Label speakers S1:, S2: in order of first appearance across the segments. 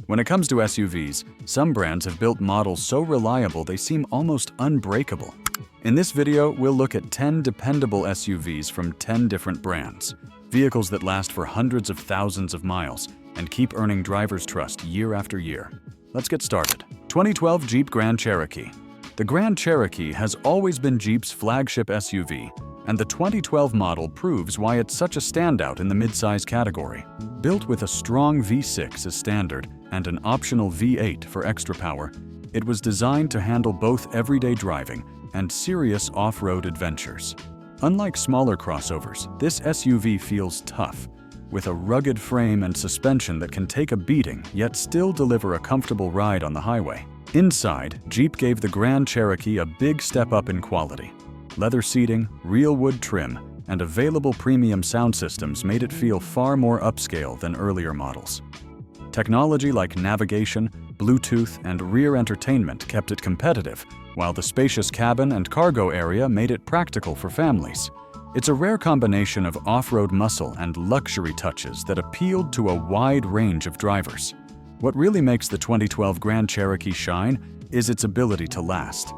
S1: When it comes to SUVs, some brands have built models so reliable they seem almost unbreakable. In this video, we'll look at 10 dependable SUVs from 10 different brands. Vehicles that last for hundreds of thousands of miles and keep earning drivers' trust year after year. Let's get started. 2012 Jeep Grand Cherokee. The Grand Cherokee has always been Jeep's flagship SUV, and the 2012 model proves why it's such a standout in the midsize category. Built with a strong V6 as standard and an optional V8 for extra power, it was designed to handle both everyday driving and serious off-road adventures. Unlike smaller crossovers, this SUV feels tough, with a rugged frame and suspension that can take a beating yet still deliver a comfortable ride on the highway. Inside, Jeep gave the Grand Cherokee a big step up in quality. Leather seating, real wood trim, and available premium sound systems made it feel far more upscale than earlier models. Technology like navigation, Bluetooth, and rear entertainment kept it competitive, while the spacious cabin and cargo area made it practical for families. It's a rare combination of off-road muscle and luxury touches that appealed to a wide range of drivers. What really makes the 2012 Grand Cherokee shine is its ability to last.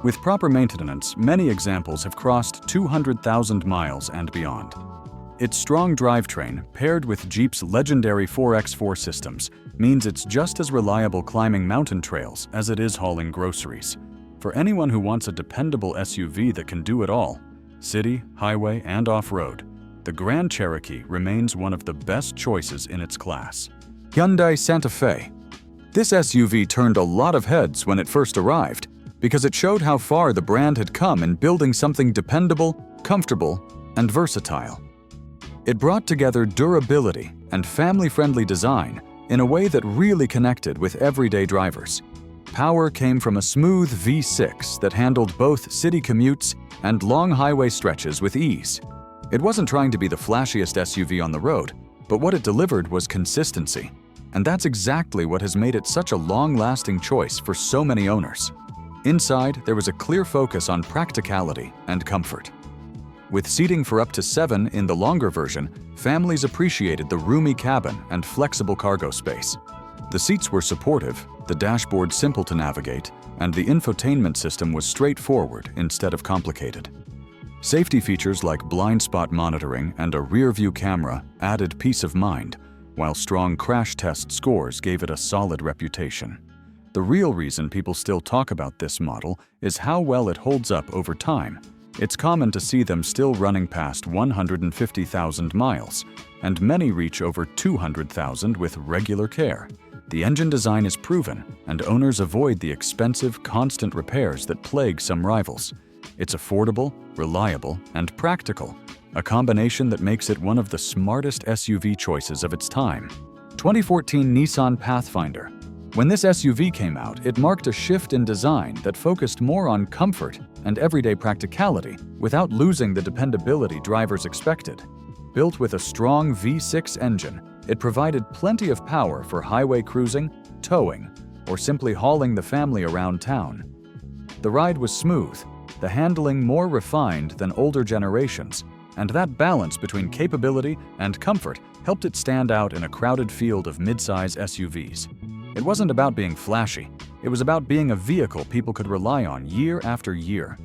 S1: With proper maintenance, many examples have crossed 200,000 miles and beyond. Its strong drivetrain, paired with Jeep's legendary 4x4 systems, means it's just as reliable climbing mountain trails as it is hauling groceries. For anyone who wants a dependable SUV that can do it all, city, highway, and off-road, the Grand Cherokee remains one of the best choices in its class. Hyundai Santa Fe. This SUV turned a lot of heads when it first arrived, because it showed how far the brand had come in building something dependable, comfortable, and versatile. It brought together durability and family-friendly design in a way that really connected with everyday drivers. Power came from a smooth V6 that handled both city commutes and long highway stretches with ease. It wasn't trying to be the flashiest SUV on the road, but what it delivered was consistency. And that's exactly what has made it such a long-lasting choice for so many owners. Inside, there was a clear focus on practicality and comfort. With seating for up to 7 in the longer version, families appreciated the roomy cabin and flexible cargo space. The seats were supportive, the dashboard simple to navigate, and the infotainment system was straightforward instead of complicated. Safety features like blind spot monitoring and a rear-view camera added peace of mind, while strong crash test scores gave it a solid reputation. The real reason people still talk about this model is how well it holds up over time. It's common to see them still running past 150,000 miles, and many reach over 200,000 with regular care. The engine design is proven, and owners avoid the expensive, constant repairs that plague some rivals. It's affordable, reliable, and practical, a combination that makes it one of the smartest SUV choices of its time. 2014 Nissan Pathfinder. When this SUV came out, it marked a shift in design that focused more on comfort and everyday practicality without losing the dependability drivers expected. Built with a strong V6 engine, it provided plenty of power for highway cruising, towing, or simply hauling the family around town. The ride was smooth, the handling more refined than older generations, and that balance between capability and comfort helped it stand out in a crowded field of midsize SUVs. It wasn't about being flashy, it was about being a vehicle people could rely on year after year.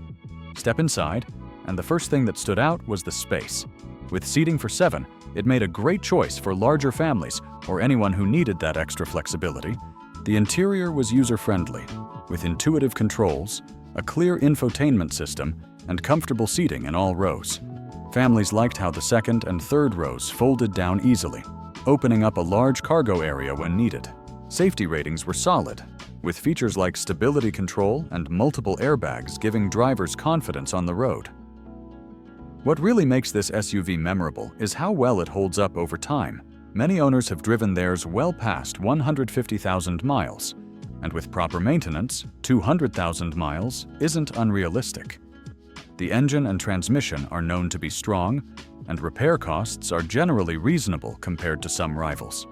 S1: Step inside, and the first thing that stood out was the space. With seating for 7, it made a great choice for larger families or anyone who needed that extra flexibility. The interior was user-friendly, with intuitive controls, a clear infotainment system, and comfortable seating in all rows. Families liked how the second and third rows folded down easily, opening up a large cargo area when needed. Safety ratings were solid, with features like stability control and multiple airbags giving drivers confidence on the road. What really makes this SUV memorable is how well it holds up over time. Many owners have driven theirs well past 150,000 miles, and with proper maintenance, 200,000 miles isn't unrealistic. The engine and transmission are known to be strong, and repair costs are generally reasonable compared to some rivals.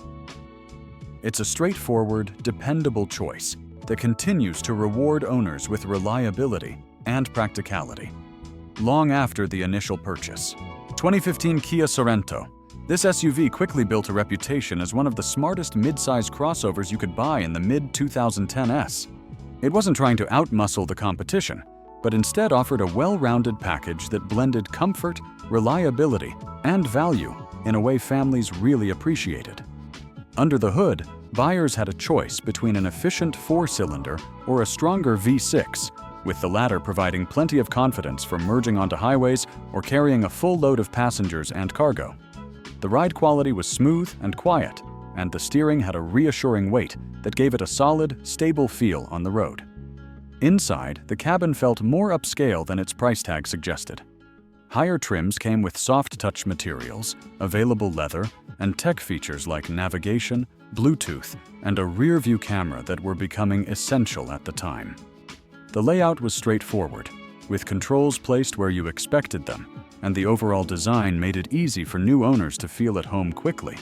S1: It's a straightforward, dependable choice that continues to reward owners with reliability and practicality long after the initial purchase. 2015 Kia Sorento. This SUV quickly built a reputation as one of the smartest mid-size crossovers you could buy in the mid-2010s. It wasn't trying to outmuscle the competition, but instead offered a well-rounded package that blended comfort, reliability, and value in a way families really appreciated. Under the hood, buyers had a choice between an efficient 4-cylinder or a stronger V6, with the latter providing plenty of confidence for merging onto highways or carrying a full load of passengers and cargo. The ride quality was smooth and quiet, and the steering had a reassuring weight that gave it a solid, stable feel on the road. Inside, the cabin felt more upscale than its price tag suggested. Higher trims came with soft-touch materials, available leather, and tech features like navigation, Bluetooth, and a rear-view camera that were becoming essential at the time. The layout was straightforward, with controls placed where you expected them, and the overall design made it easy for new owners to feel at home quickly.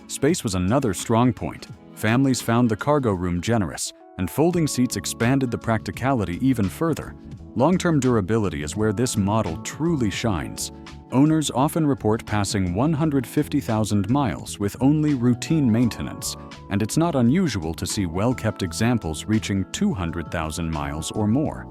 S1: Space was another strong point. Families found the cargo room generous, and folding seats expanded the practicality even further. Long-term durability is where this model truly shines. Owners often report passing 150,000 miles with only routine maintenance, and it's not unusual to see well-kept examples reaching 200,000 miles or more.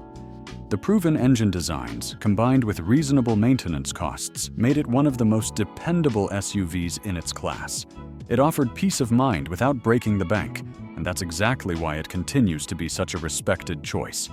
S1: The proven engine designs, combined with reasonable maintenance costs, made it one of the most dependable SUVs in its class. It offered peace of mind without breaking the bank, and that's exactly why it continues to be such a respected choice.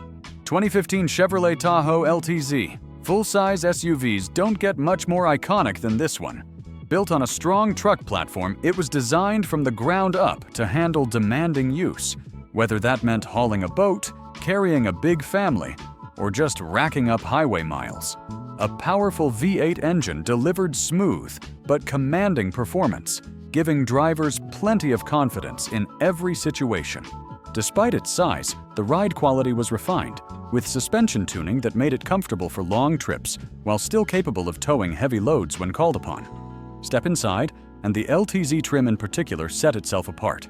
S1: 2015 Chevrolet Tahoe LTZ. Full-size SUVs don't get much more iconic than this one. Built on a strong truck platform, it was designed from the ground up to handle demanding use, whether that meant hauling a boat, carrying a big family, or just racking up highway miles. A powerful V8 engine delivered smooth but commanding performance, giving drivers plenty of confidence in every situation. Despite its size, the ride quality was refined, with suspension tuning that made it comfortable for long trips while still capable of towing heavy loads when called upon. Step inside, and the LTZ trim in particular set itself apart.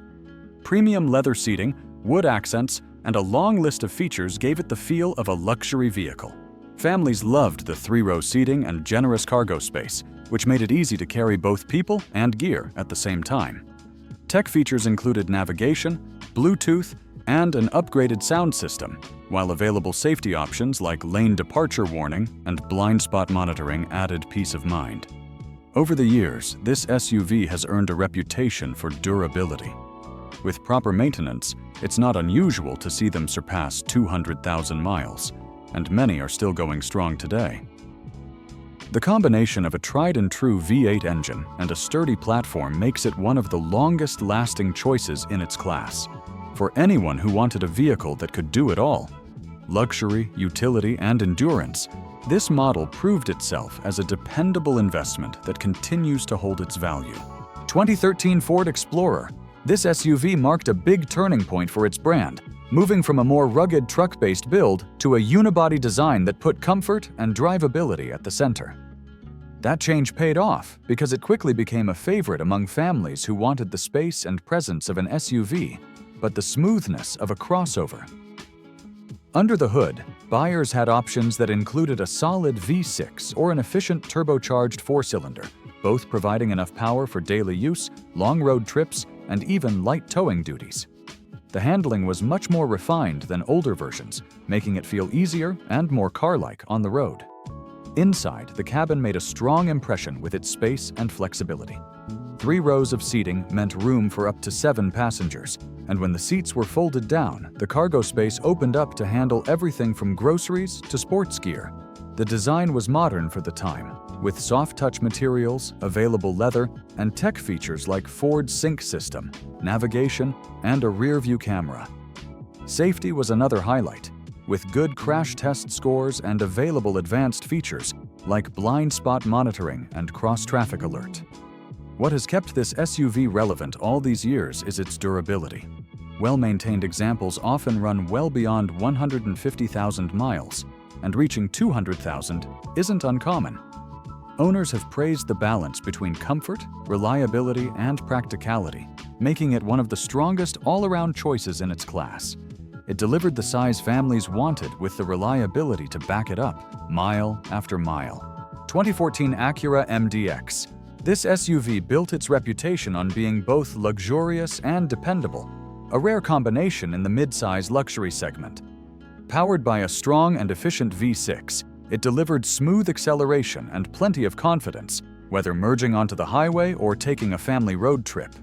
S1: Premium leather seating, wood accents, and a long list of features gave it the feel of a luxury vehicle. Families loved the 3-row seating and generous cargo space, which made it easy to carry both people and gear at the same time. Tech features included navigation, Bluetooth, and an upgraded sound system, while available safety options like lane departure warning and blind spot monitoring added peace of mind. Over the years, this SUV has earned a reputation for durability. With proper maintenance, it's not unusual to see them surpass 200,000 miles, and many are still going strong today. The combination of a tried-and-true V8 engine and a sturdy platform makes it one of the longest-lasting choices in its class. For anyone who wanted a vehicle that could do it all, luxury, utility, and endurance, this model proved itself as a dependable investment that continues to hold its value. 2013 Ford Explorer. This SUV marked a big turning point for its brand, moving from a more rugged truck-based build to a unibody design that put comfort and drivability at the center. That change paid off because it quickly became a favorite among families who wanted the space and presence of an SUV, but the smoothness of a crossover. Under the hood, buyers had options that included a solid V6 or an efficient turbocharged 4-cylinder, both providing enough power for daily use, long road trips, and even light towing duties. The handling was much more refined than older versions, making it feel easier and more car-like on the road. Inside, the cabin made a strong impression with its space and flexibility. 3 rows of seating meant room for up to 7 passengers, and when the seats were folded down, the cargo space opened up to handle everything from groceries to sports gear. The design was modern for the time, with soft-touch materials, available leather, and tech features like Ford's sync system, navigation, and a rear-view camera. Safety was another highlight, with good crash test scores and available advanced features like blind spot monitoring and cross-traffic alert. What has kept this SUV relevant all these years is its durability. Well-maintained examples often run well beyond 150,000 miles, and reaching 200,000 isn't uncommon. Owners have praised the balance between comfort, reliability, and practicality, making it one of the strongest all-around choices in its class. It delivered the size families wanted with the reliability to back it up, mile after mile. 2014 Acura MDX. This SUV built its reputation on being both luxurious and dependable, a rare combination in the mid-size luxury segment. Powered by a strong and efficient V6, it delivered smooth acceleration and plenty of confidence, whether merging onto the highway or taking a family road trip.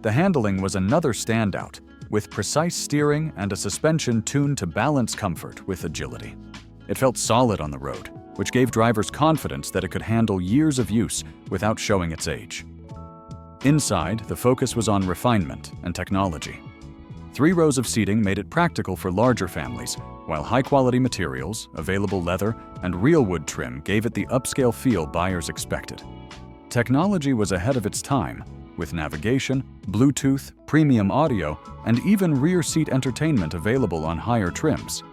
S1: The handling was another standout, with precise steering and a suspension tuned to balance comfort with agility. It felt solid on the road, which gave drivers confidence that it could handle years of use without showing its age. Inside, the focus was on refinement and technology. 3 rows of seating made it practical for larger families, while high-quality materials, available leather, and real wood trim gave it the upscale feel buyers expected. Technology was ahead of its time, with navigation, Bluetooth, premium audio, and even rear seat entertainment available on higher trims.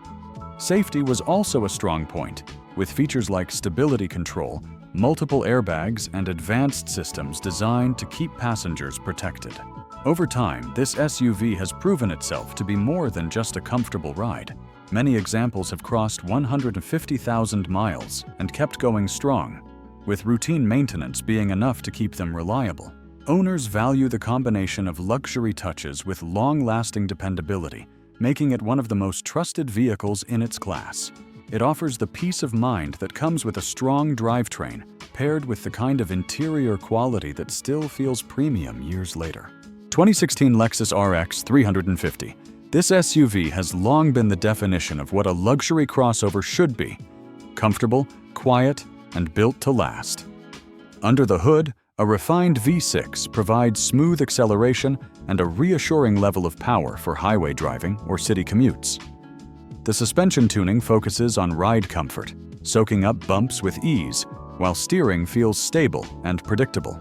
S1: Safety was also a strong point, with features like stability control, multiple airbags, and advanced systems designed to keep passengers protected. Over time, this SUV has proven itself to be more than just a comfortable ride. Many examples have crossed 150,000 miles and kept going strong, with routine maintenance being enough to keep them reliable. Owners value the combination of luxury touches with long-lasting dependability, making it one of the most trusted vehicles in its class. It offers the peace of mind that comes with a strong drivetrain, paired with the kind of interior quality that still feels premium years later. 2016 Lexus RX 350. This SUV has long been the definition of what a luxury crossover should be: comfortable, quiet, and built to last. Under the hood, a refined V6 provides smooth acceleration and a reassuring level of power for highway driving or city commutes. The suspension tuning focuses on ride comfort, soaking up bumps with ease, while steering feels stable and predictable.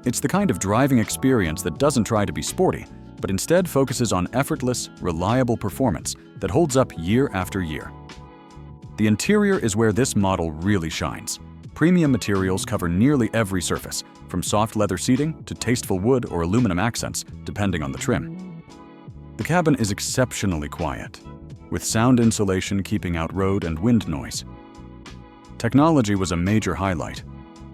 S1: It's the kind of driving experience that doesn't try to be sporty, but instead focuses on effortless, reliable performance that holds up year after year. The interior is where this model really shines. Premium materials cover nearly every surface, from soft leather seating to tasteful wood or aluminum accents, depending on the trim. The cabin is exceptionally quiet, with sound insulation keeping out road and wind noise. Technology was a major highlight,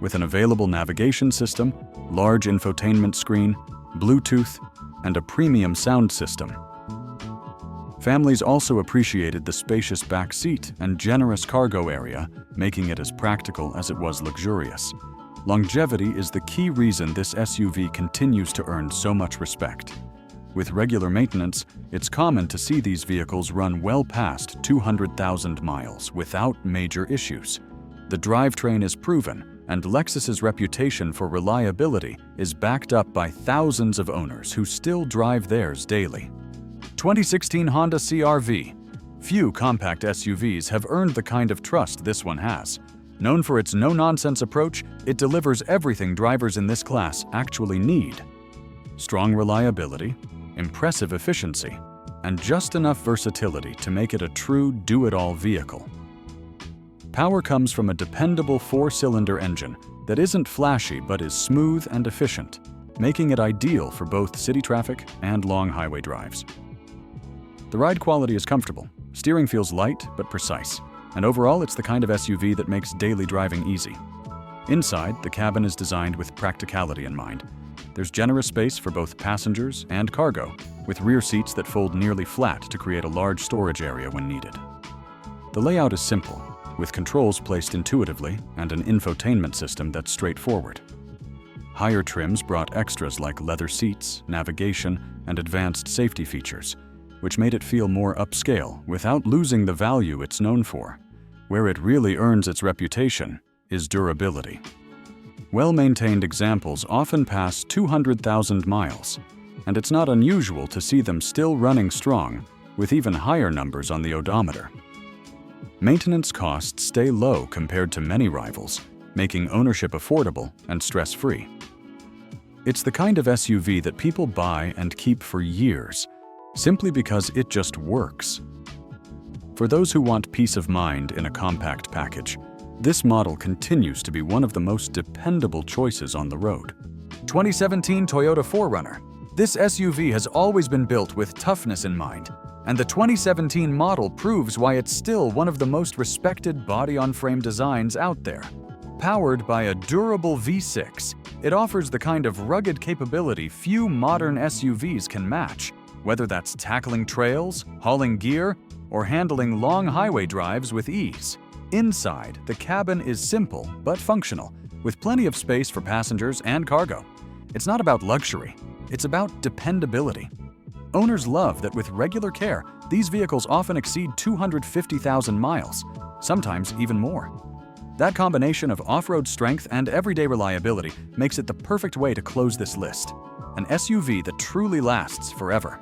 S1: with an available navigation system, large infotainment screen, Bluetooth, and a premium sound system. Families also appreciated the spacious back seat and generous cargo area, making it as practical as it was luxurious. Longevity is the key reason this SUV continues to earn so much respect. With regular maintenance, it's common to see these vehicles run well past 200,000 miles without major issues. The drivetrain is proven, and Lexus's reputation for reliability is backed up by thousands of owners who still drive theirs daily. 2016 Honda CR-V. Few compact SUVs have earned the kind of trust this one has. Known for its no-nonsense approach, it delivers everything drivers in this class actually need: strong reliability, impressive efficiency, and just enough versatility to make it a true do-it-all vehicle. Power comes from a dependable 4-cylinder engine that isn't flashy but is smooth and efficient, making it ideal for both city traffic and long highway drives. The ride quality is comfortable, steering feels light but precise, and overall it's the kind of SUV that makes daily driving easy. Inside, the cabin is designed with practicality in mind. There's generous space for both passengers and cargo, with rear seats that fold nearly flat to create a large storage area when needed. The layout is simple, with controls placed intuitively and an infotainment system that's straightforward. Higher trims brought extras like leather seats, navigation, and advanced safety features, which made it feel more upscale without losing the value it's known for. Where it really earns its reputation is durability. Well-maintained examples often pass 200,000 miles, and it's not unusual to see them still running strong, with even higher numbers on the odometer. Maintenance costs stay low compared to many rivals, making ownership affordable and stress-free. It's the kind of SUV that people buy and keep for years, simply because it just works. For those who want peace of mind in a compact package, this model continues to be one of the most dependable choices on the road. 2017 Toyota 4Runner. This SUV has always been built with toughness in mind, and the 2017 model proves why it's still one of the most respected body-on-frame designs out there. Powered by a durable V6, it offers the kind of rugged capability few modern SUVs can match, whether that's tackling trails, hauling gear, or handling long highway drives with ease. Inside, the cabin is simple but functional, with plenty of space for passengers and cargo. It's not about luxury, it's about dependability. Owners love that with regular care, these vehicles often exceed 250,000 miles, sometimes even more. That combination of off-road strength and everyday reliability makes it the perfect way to close this list. An SUV that truly lasts forever.